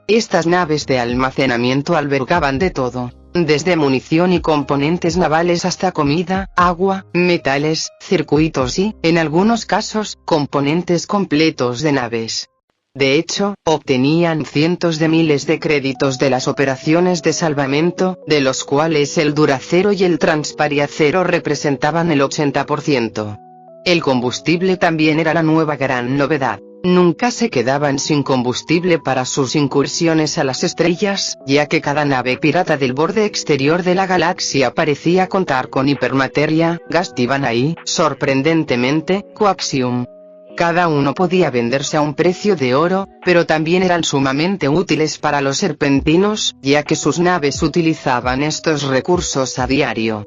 Estas naves de almacenamiento albergaban de todo, desde munición y componentes navales hasta comida, agua, metales, circuitos y, en algunos casos, componentes completos de naves. De hecho, obtenían cientos de miles de créditos de las operaciones de salvamento, de los cuales el duracero y el transpariacero representaban el 80%. El combustible también era la nueva gran novedad. Nunca se quedaban sin combustible para sus incursiones a las estrellas, ya que cada nave pirata del borde exterior de la galaxia parecía contar con hipermateria, gas Tibanai, sorprendentemente, coaxium. Cada uno podía venderse a un precio de oro, pero también eran sumamente útiles para los serpentinos, ya que sus naves utilizaban estos recursos a diario.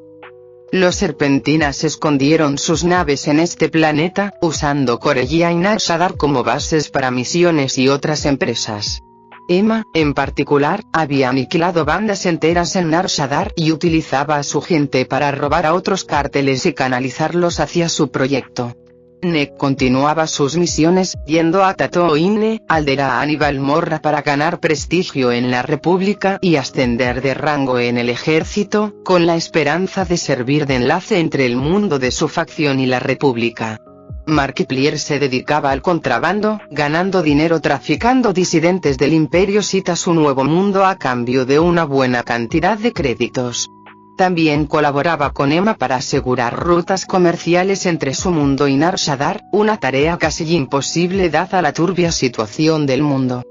Los serpentinas escondieron sus naves en este planeta, usando Corellia y Nar Shaddaa como bases para misiones y otras empresas. Emma, en particular, había aniquilado bandas enteras en Nar Shaddaa y utilizaba a su gente para robar a otros cárteles y canalizarlos hacia su proyecto. Nek continuaba sus misiones, yendo a Tatooine, Alderaan y Balmorra para ganar prestigio en la República y ascender de rango en el ejército, con la esperanza de servir de enlace entre el mundo de su facción y la República. Markiplier se dedicaba al contrabando, ganando dinero traficando disidentes del Imperio Sith a su nuevo mundo a cambio de una buena cantidad de créditos. También colaboraba con Emma para asegurar rutas comerciales entre su mundo y Nar Shaddaa, una tarea casi imposible dada la turbia situación del mundo.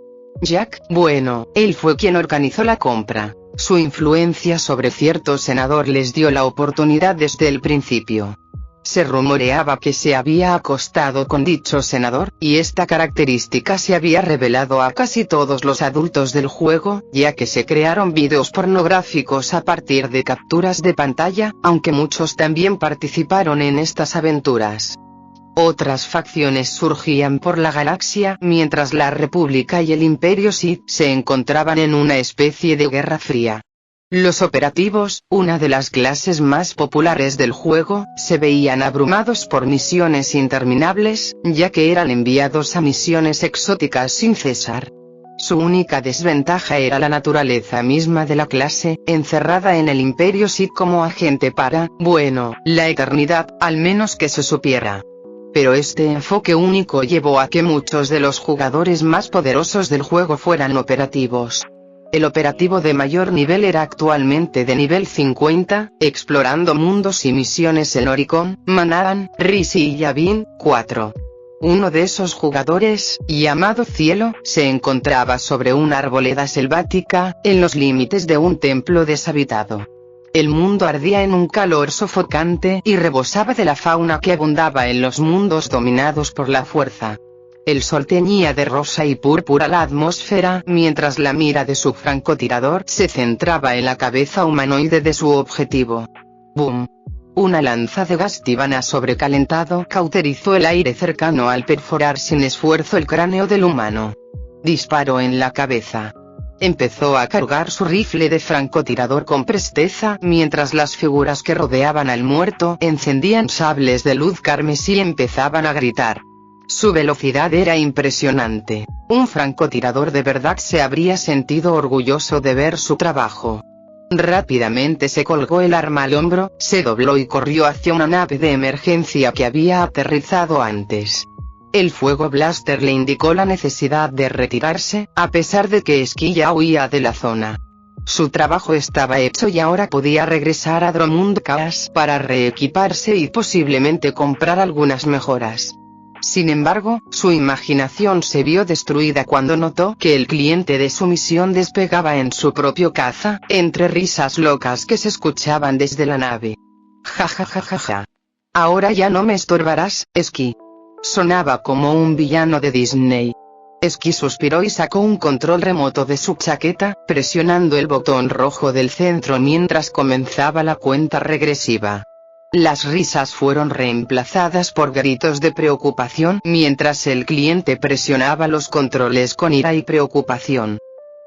Jack, bueno, él fue quien organizó la compra. Su influencia sobre cierto senador les dio la oportunidad desde el principio. Se rumoreaba que se había acostado con dicho senador, y esta característica se había revelado a casi todos los adultos del juego, ya que se crearon videos pornográficos a partir de capturas de pantalla, aunque muchos también participaron en estas aventuras. Otras facciones surgían por la galaxia mientras la República y el Imperio Sith se encontraban en una especie de guerra fría. Los operativos, una de las clases más populares del juego, se veían abrumados por misiones interminables, ya que eran enviados a misiones exóticas sin cesar. Su única desventaja era la naturaleza misma de la clase, encerrada en el Imperio Sith como agente para, bueno, la eternidad, al menos que se supiera. Pero este enfoque único llevó a que muchos de los jugadores más poderosos del juego fueran operativos. El operativo de mayor nivel era actualmente de nivel 50, explorando mundos y misiones en Oricon, Manaan, Risi y Yavin 4. Uno de esos jugadores, llamado Cielo, se encontraba sobre una arboleda selvática, en los límites de un templo deshabitado. El mundo ardía en un calor sofocante y rebosaba de la fauna que abundaba en los mundos dominados por la fuerza. El sol teñía de rosa y púrpura la atmósfera, mientras la mira de su francotirador se centraba en la cabeza humanoide de su objetivo. ¡Boom! Una lanza de gas tibana sobrecalentado cauterizó el aire cercano al perforar sin esfuerzo el cráneo del humano. Disparó en la cabeza. Empezó a cargar su rifle de francotirador con presteza, mientras las figuras que rodeaban al muerto encendían sables de luz carmesí y empezaban a gritar. Su velocidad era impresionante. Un francotirador de verdad se habría sentido orgulloso de ver su trabajo. Rápidamente se colgó el arma al hombro, se dobló y corrió hacia una nave de emergencia que había aterrizado antes. El fuego blaster le indicó la necesidad de retirarse, a pesar de que Ski ya huía de la zona. Su trabajo estaba hecho y ahora podía regresar a Dromund Kaas para reequiparse y posiblemente comprar algunas mejoras. Sin embargo, su imaginación se vio destruida cuando notó que el cliente de su misión despegaba en su propio caza, entre risas locas que se escuchaban desde la nave. Ja ja ja ja ja. Ahora ya no me estorbarás, Ski. Sonaba como un villano de Disney. Ski suspiró y sacó un control remoto de su chaqueta, presionando el botón rojo del centro mientras comenzaba la cuenta regresiva. Las risas fueron reemplazadas por gritos de preocupación mientras el cliente presionaba los controles con ira y preocupación.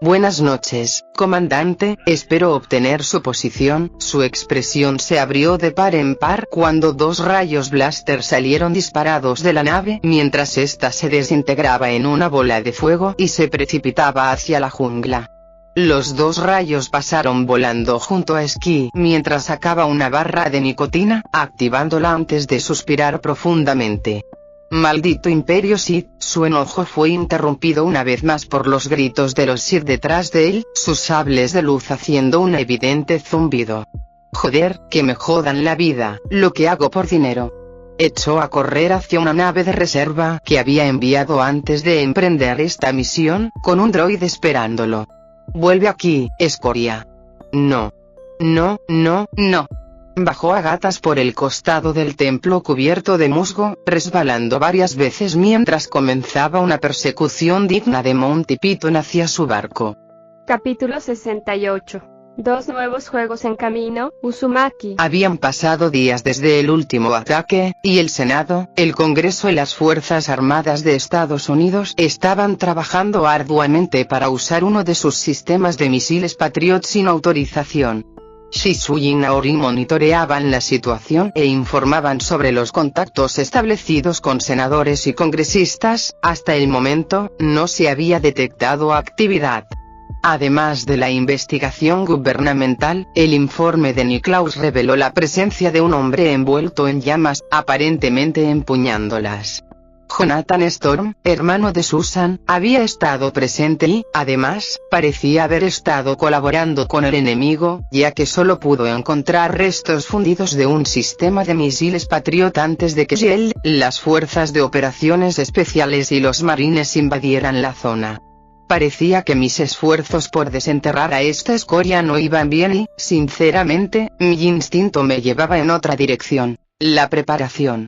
Buenas noches, comandante, espero obtener su posición. Su expresión se abrió de par en par cuando dos rayos blaster salieron disparados de la nave mientras ésta se desintegraba en una bola de fuego y se precipitaba hacia la jungla. Los dos rayos pasaron volando junto a Ski mientras sacaba una barra de nicotina, activándola antes de suspirar profundamente. Maldito Imperio Sith, su enojo fue interrumpido una vez más por los gritos de los Sith detrás de él, sus sables de luz haciendo un evidente zumbido. Joder, que me jodan la vida, lo que hago por dinero. Echó a correr hacia una nave de reserva que había enviado antes de emprender esta misión, con un droide esperándolo. «Vuelve aquí, escoria». «No. No, no, no». Bajó a gatas por el costado del templo cubierto de musgo, resbalando varias veces mientras comenzaba una persecución digna de Monty Python hacia su barco. Capítulo 68. Dos nuevos juegos en camino, Uzumaki. Habían pasado días desde el último ataque, y el Senado, el Congreso y las Fuerzas Armadas de Estados Unidos estaban trabajando arduamente para usar uno de sus sistemas de misiles Patriot sin autorización. Shisui y Naori monitoreaban la situación e informaban sobre los contactos establecidos con senadores y congresistas. Hasta el momento, no se había detectado actividad. Además de la investigación gubernamental, el informe de Niklaus reveló la presencia de un hombre envuelto en llamas, aparentemente empuñándolas. Jonathan Storm, hermano de Susan, había estado presente y, además, parecía haber estado colaborando con el enemigo, ya que solo pudo encontrar restos fundidos de un sistema de misiles Patriot antes de que Shell, las fuerzas de operaciones especiales y los marines invadieran la zona. Parecía que mis esfuerzos por desenterrar a esta escoria no iban bien y, sinceramente, mi instinto me llevaba en otra dirección: la preparación.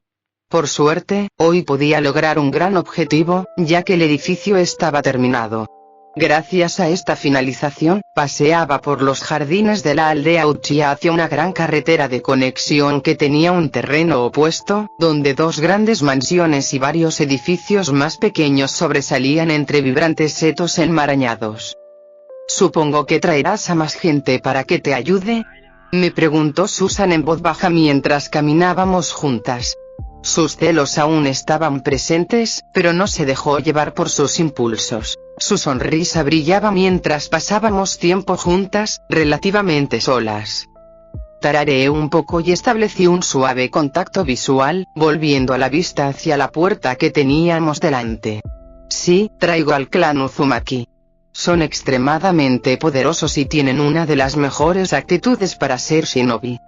Por suerte, hoy podía lograr un gran objetivo, ya que el edificio estaba terminado. Gracias a esta finalización, paseaba por los jardines de la aldea Uchiha hacia una gran carretera de conexión que tenía un terreno opuesto, donde dos grandes mansiones y varios edificios más pequeños sobresalían entre vibrantes setos enmarañados. «Supongo que traerás a más gente para que te ayude», me preguntó Susan en voz baja mientras caminábamos juntas. Sus celos aún estaban presentes, pero no se dejó llevar por sus impulsos. Su sonrisa brillaba mientras pasábamos tiempo juntas, relativamente solas. Tarareé un poco y establecí un suave contacto visual, volviendo a la vista hacia la puerta que teníamos delante. «Sí, traigo al clan Uzumaki. Son extremadamente poderosos y tienen una de las mejores actitudes para ser shinobi».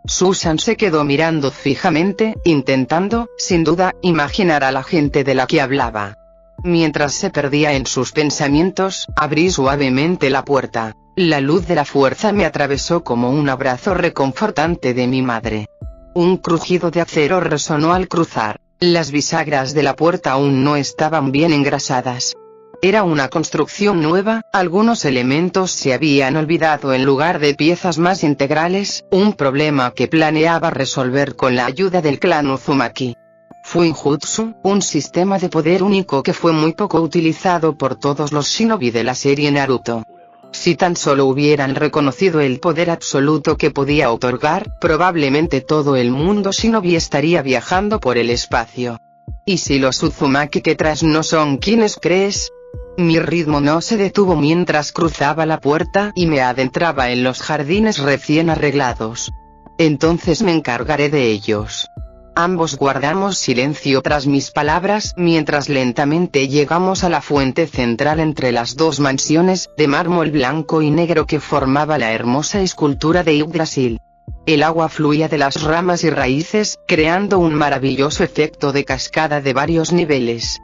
Susan se quedó mirando fijamente, intentando, sin duda, imaginar a la gente de la que hablaba. Mientras se perdía en sus pensamientos, abrí suavemente la puerta. La luz de la fuerza me atravesó como un abrazo reconfortante de mi madre. Un crujido de acero resonó al cruzar. Las bisagras de la puerta aún no estaban bien engrasadas. Era una construcción nueva, algunos elementos se habían olvidado en lugar de piezas más integrales, un problema que planeaba resolver con la ayuda del clan Uzumaki. Fuinjutsu, un sistema de poder único que fue muy poco utilizado por todos los shinobi de la serie Naruto. Si tan solo hubieran reconocido el poder absoluto que podía otorgar, probablemente todo el mundo shinobi estaría viajando por el espacio. ¿Y si los Uzumaki que traes no son quienes crees? Mi ritmo no se detuvo mientras cruzaba la puerta y me adentraba en los jardines recién arreglados. Entonces me encargaré de ellos. Ambos guardamos silencio tras mis palabras mientras lentamente llegamos a la fuente central entre las dos mansiones, de mármol blanco y negro que formaba la hermosa escultura de Yggdrasil. El agua fluía de las ramas y raíces, creando un maravilloso efecto de cascada de varios niveles.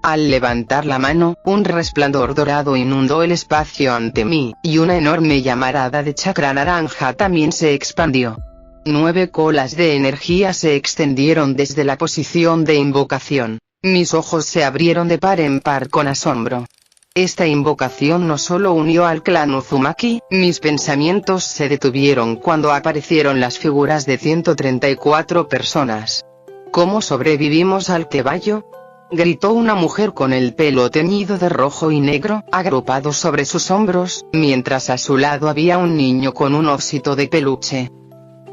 Al levantar la mano, un resplandor dorado inundó el espacio ante mí, y una enorme llamarada de chakra naranja también se expandió. 9 colas de energía se extendieron desde la posición de invocación. Mis ojos se abrieron de par en par con asombro. Esta invocación no solo unió al clan Uzumaki, mis pensamientos se detuvieron cuando aparecieron las figuras de 134 personas. ¿Cómo sobrevivimos al Keballo?, gritó una mujer con el pelo teñido de rojo y negro, agrupado sobre sus hombros, mientras a su lado había un niño con un osito de peluche.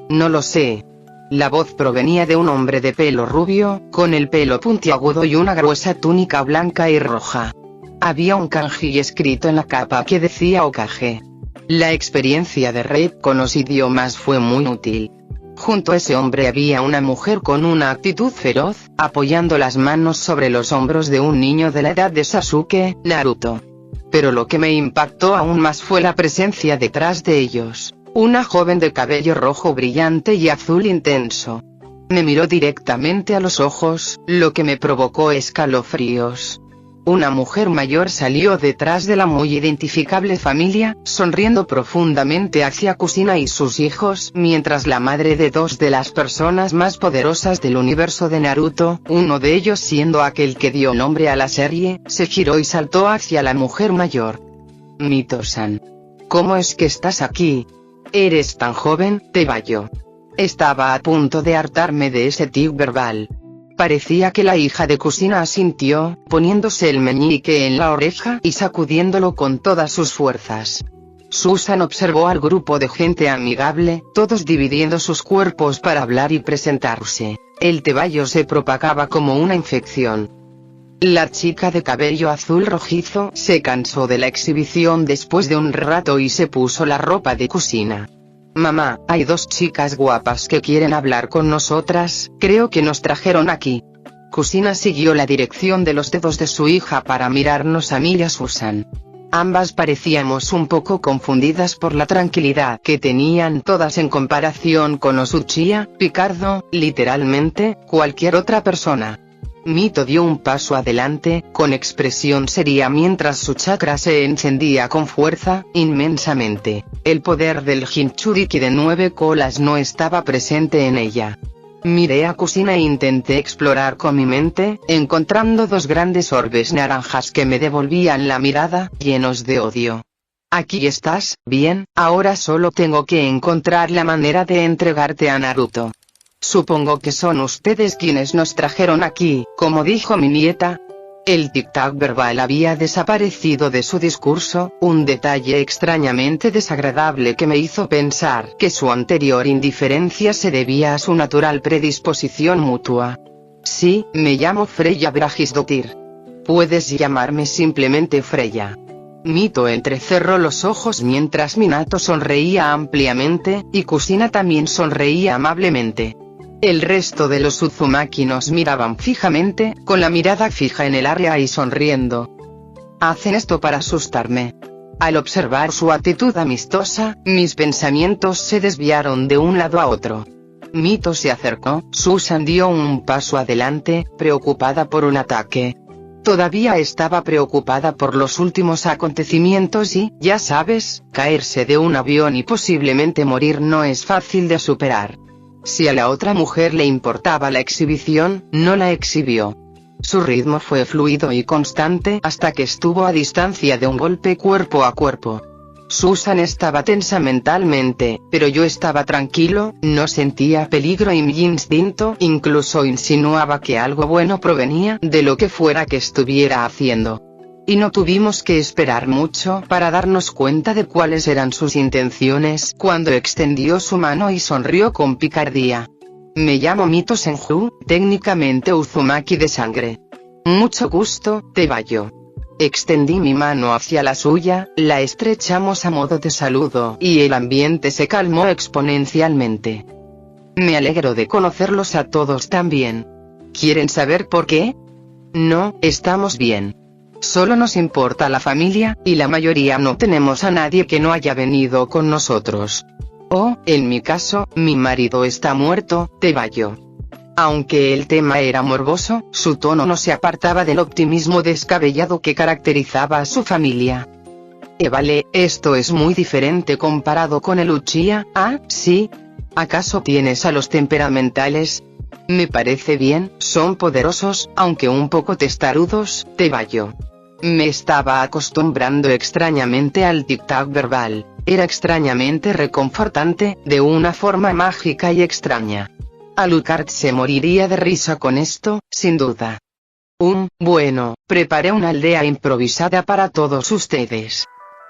No lo sé. La voz provenía de un hombre de pelo rubio, con el pelo puntiagudo y una gruesa túnica blanca y roja. Había un kanji escrito en la capa que decía Okage. La experiencia de Red con los idiomas fue muy útil. Junto a ese hombre había una mujer con una actitud feroz, apoyando las manos sobre los hombros de un niño de la edad de Sasuke, Naruto. Pero lo que me impactó aún más fue la presencia detrás de ellos. Una joven de cabello rojo brillante y azul intenso. Me miró directamente a los ojos, lo que me provocó escalofríos. Una mujer mayor salió detrás de la muy identificable familia, sonriendo profundamente hacia Kusina y sus hijos, mientras la madre de dos de las personas más poderosas del universo de Naruto, uno de ellos siendo aquel que dio nombre a la serie, se giró y saltó hacia la mujer mayor. Mito-san. ¿Cómo es que estás aquí? Eres tan joven, Tebayo. Estaba a punto de hartarme de ese tic verbal. Parecía que la hija de Kusina asintió, poniéndose el meñique en la oreja y sacudiéndolo con todas sus fuerzas. Susan observó al grupo de gente amigable, todos dividiendo sus cuerpos para hablar y presentarse. El tebayo se propagaba como una infección. La chica de cabello azul rojizo se cansó de la exhibición después de un rato y se puso la ropa de Kusina. Mamá, hay dos chicas guapas que quieren hablar con nosotras, creo que nos trajeron aquí. Kusina siguió la dirección de los dedos de su hija para mirarnos a mí y a Susan. Ambas parecíamos un poco confundidas por la tranquilidad que tenían todas en comparación con Uchiha, Picardo, literalmente, cualquier otra persona. Mito dio un paso adelante, con expresión seria mientras su chakra se encendía con fuerza, inmensamente. El poder del Jinchuriki de 9 colas no estaba presente en ella. Miré a Kusina e intenté explorar con mi mente, encontrando dos grandes orbes naranjas que me devolvían la mirada, llenos de odio. Aquí estás, bien, ahora solo tengo que encontrar la manera de entregarte a Naruto. Supongo que son ustedes quienes nos trajeron aquí, como dijo mi nieta. El tic-tac verbal había desaparecido de su discurso, un detalle extrañamente desagradable que me hizo pensar que su anterior indiferencia se debía a su natural predisposición mutua. Sí, me llamo Freya Bragisdottir. Puedes llamarme simplemente Freya. Mito entrecerró los ojos mientras Minato sonreía ampliamente, y Kusina también sonreía amablemente. El resto de los Uzumaki nos miraban fijamente, con la mirada fija en el área y sonriendo. Hacen esto para asustarme. Al observar su actitud amistosa, mis pensamientos se desviaron de un lado a otro. Mito se acercó, Susan dio un paso adelante, preocupada por un ataque. Todavía estaba preocupada por los últimos acontecimientos y, ya sabes, caerse de un avión y posiblemente morir no es fácil de superar. Si a la otra mujer le importaba la exhibición, no la exhibió. Su ritmo fue fluido y constante hasta que estuvo a distancia de un golpe cuerpo a cuerpo. Susan estaba tensa mentalmente, pero yo estaba tranquilo, no sentía peligro y mi instinto incluso insinuaba que algo bueno provenía de lo que fuera que estuviera haciendo. Y no tuvimos que esperar mucho para darnos cuenta de cuáles eran sus intenciones cuando extendió su mano y sonrió con picardía. Me llamo Mito Senju, técnicamente Uzumaki de sangre. Mucho gusto, Tebayo. Extendí mi mano hacia la suya, la estrechamos a modo de saludo y el ambiente se calmó exponencialmente. Me alegro de conocerlos a todos también. ¿Quieren saber por qué? No, estamos bien. Solo nos importa la familia, y la mayoría no tenemos a nadie que no haya venido con nosotros. Oh, en mi caso, mi marido está muerto, Tebayo. Aunque el tema era morboso, su tono no se apartaba del optimismo descabellado que caracterizaba a su familia. Vale, esto es muy diferente comparado con el Uchiha, ¿ah, sí? ¿Acaso tienes a los temperamentales? Me parece bien, son poderosos, aunque un poco testarudos, Tebayo. Me estaba acostumbrando extrañamente al tic-tac verbal, era extrañamente reconfortante, de una forma mágica y extraña. Alucard se moriría de risa con esto, sin duda. Bueno, preparé una aldea improvisada para todos ustedes.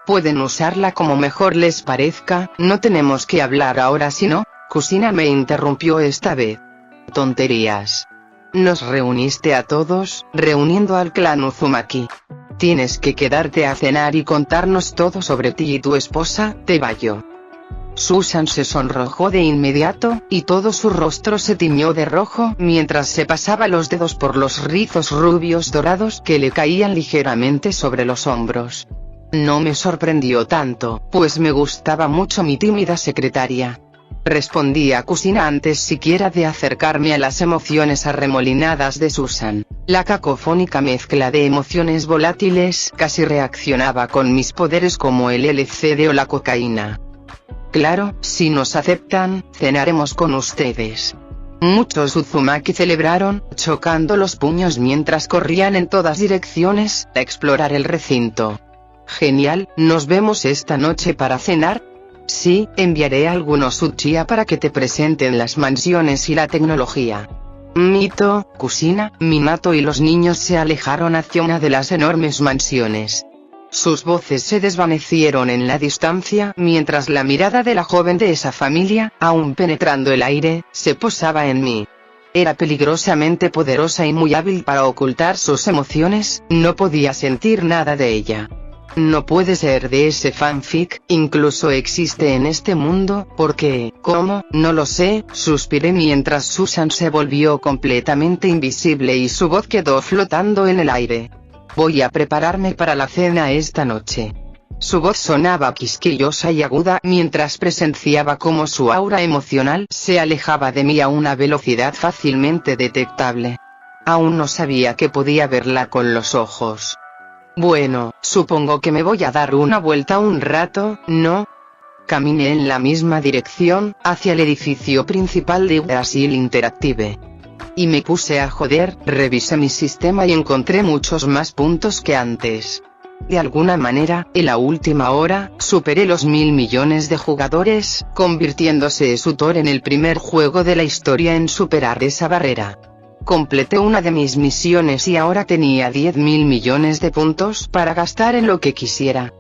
Pueden usarla como mejor les parezca, no tenemos que hablar ahora sino. Kusina me interrumpió esta vez. Tonterías. Nos reuniste a todos, reuniendo al clan Uzumaki. Tienes que quedarte a cenar y contarnos todo sobre ti y tu esposa, Tebayo. Susan se sonrojó de inmediato, y todo su rostro se tiñó de rojo mientras se pasaba los dedos por los rizos rubios dorados que le caían ligeramente sobre los hombros. No me sorprendió tanto, pues me gustaba mucho mi tímida secretaria. respondía Kusina antes siquiera de acercarme a las emociones arremolinadas de Susan. La cacofónica mezcla de emociones volátiles casi reaccionaba con mis poderes como el LSD o la cocaína. Claro, si nos aceptan, cenaremos con ustedes. Muchos Uzumaki celebraron, chocando los puños mientras corrían en todas direcciones, a explorar el recinto. Genial, ¿nos vemos esta noche para cenar? Sí, enviaré a algunos Uchiha para que te presenten las mansiones y la tecnología. Mito, Kusina, Minato y los niños se alejaron hacia una de las enormes mansiones. Sus voces se desvanecieron en la distancia mientras la mirada de la joven de esa familia, aún penetrando el aire, se posaba en mí. Era peligrosamente poderosa y muy hábil para ocultar sus emociones, no podía sentir nada de ella. No puede ser de ese fanfic, incluso existe en este mundo, porque, ¿cómo? No lo sé, suspiré mientras Susan se volvió completamente invisible y su voz quedó flotando en el aire. Voy a prepararme para la cena esta noche. Su voz sonaba quisquillosa y aguda mientras presenciaba cómo su aura emocional se alejaba de mí a una velocidad fácilmente detectable. Aún no sabía que podía verla con los ojos. Bueno, supongo que me voy a dar una vuelta un rato, ¿no? Caminé en la misma dirección, hacia el edificio principal de Brasil Interactive. Y me puse a joder, revisé mi sistema y encontré muchos más puntos que antes. De alguna manera, en la última hora, superé los 1000 millones de jugadores, convirtiéndose Sutor en el primer juego de la historia en superar esa barrera. Completé una de mis misiones y ahora tenía 10.000 millones de puntos para gastar en lo que quisiera.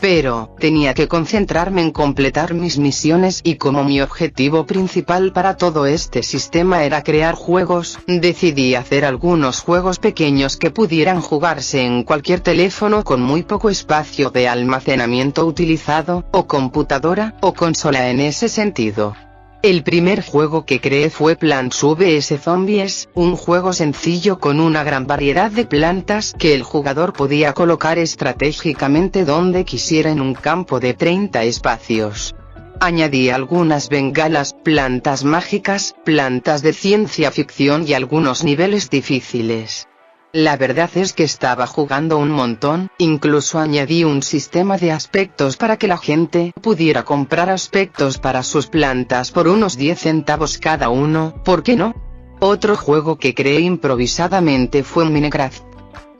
Pero, tenía que concentrarme en completar mis misiones y como mi objetivo principal para todo este sistema era crear juegos, decidí hacer algunos juegos pequeños que pudieran jugarse en cualquier teléfono con muy poco espacio de almacenamiento utilizado, o computadora, o consola en ese sentido. El primer juego que creé fue Plants vs Zombies, un juego sencillo con una gran variedad de plantas que el jugador podía colocar estratégicamente donde quisiera en un campo de 30 espacios. Añadí algunas bengalas, plantas mágicas, plantas de ciencia ficción y algunos niveles difíciles. La verdad es que estaba jugando un montón, incluso añadí un sistema de aspectos para que la gente pudiera comprar aspectos para sus plantas por unos 10 centavos cada uno, ¿por qué no? Otro juego que creé improvisadamente fue Minecraft.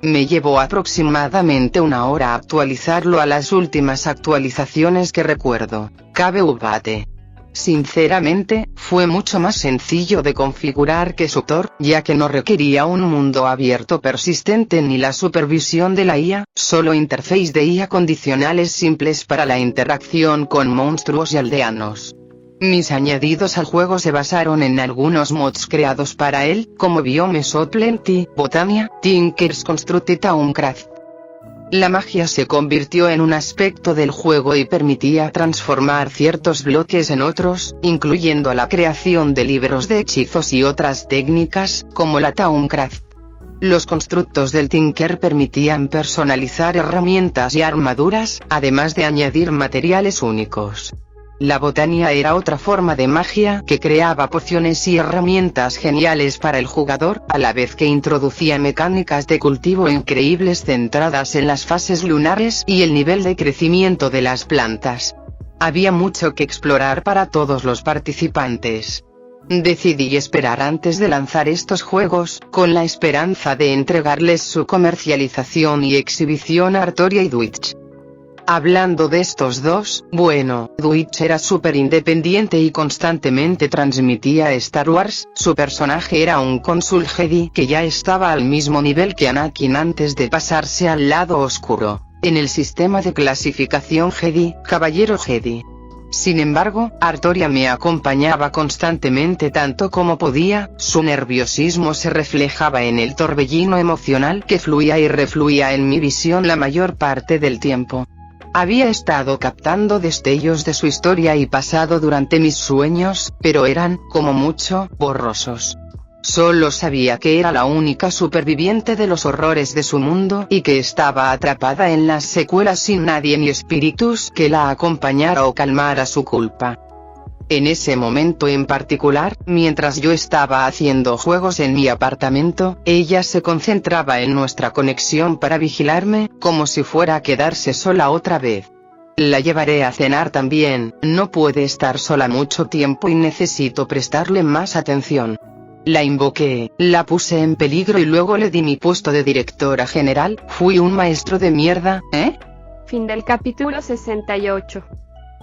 Me llevó aproximadamente una hora actualizarlo a las últimas actualizaciones que recuerdo. KBVT. Sinceramente, fue mucho más sencillo de configurar que Sutor, ya que no requería un mundo abierto persistente ni la supervisión de la IA, solo interface de IA condicionales simples para la interacción con monstruos y aldeanos. Mis añadidos al juego se basaron en algunos mods creados para él, como Biomes of Plenty, Botania, Tinker's Constructed Towncraft. La magia se convirtió en un aspecto del juego y permitía transformar ciertos bloques en otros, incluyendo la creación de libros de hechizos y otras técnicas, como la Towncraft. Los constructos del Tinker permitían personalizar herramientas y armaduras, además de añadir materiales únicos. La botania era otra forma de magia que creaba pociones y herramientas geniales para el jugador, a la vez que introducía mecánicas de cultivo increíbles centradas en las fases lunares y el nivel de crecimiento de las plantas. Había mucho que explorar para todos los participantes. Decidí esperar antes de lanzar estos juegos, con la esperanza de entregarles su comercialización y exhibición a Artoria y Twitch. Hablando de estos dos, bueno, Twitch era súper independiente y constantemente transmitía Star Wars, su personaje era un cónsul Jedi que ya estaba al mismo nivel que Anakin antes de pasarse al lado oscuro, en el sistema de clasificación Jedi, Caballero Jedi. Sin embargo, Artoria me acompañaba constantemente tanto como podía, su nerviosismo se reflejaba en el torbellino emocional que fluía y refluía en mi visión la mayor parte del tiempo. Había estado captando destellos de su historia y pasado durante mis sueños, pero eran, como mucho, borrosos. Solo sabía que era la única superviviente de los horrores de su mundo y que estaba atrapada en las secuelas sin nadie ni espíritus que la acompañara o calmara su culpa. En ese momento en particular, mientras yo estaba haciendo juegos en mi apartamento, ella se concentraba en nuestra conexión para vigilarme, como si fuera a quedarse sola otra vez. La llevaré a cenar también, no puede estar sola mucho tiempo y necesito prestarle más atención. La invoqué, la puse en peligro y luego le di mi puesto de directora general. Fui un maestro de mierda, ¿eh? Fin del capítulo 68.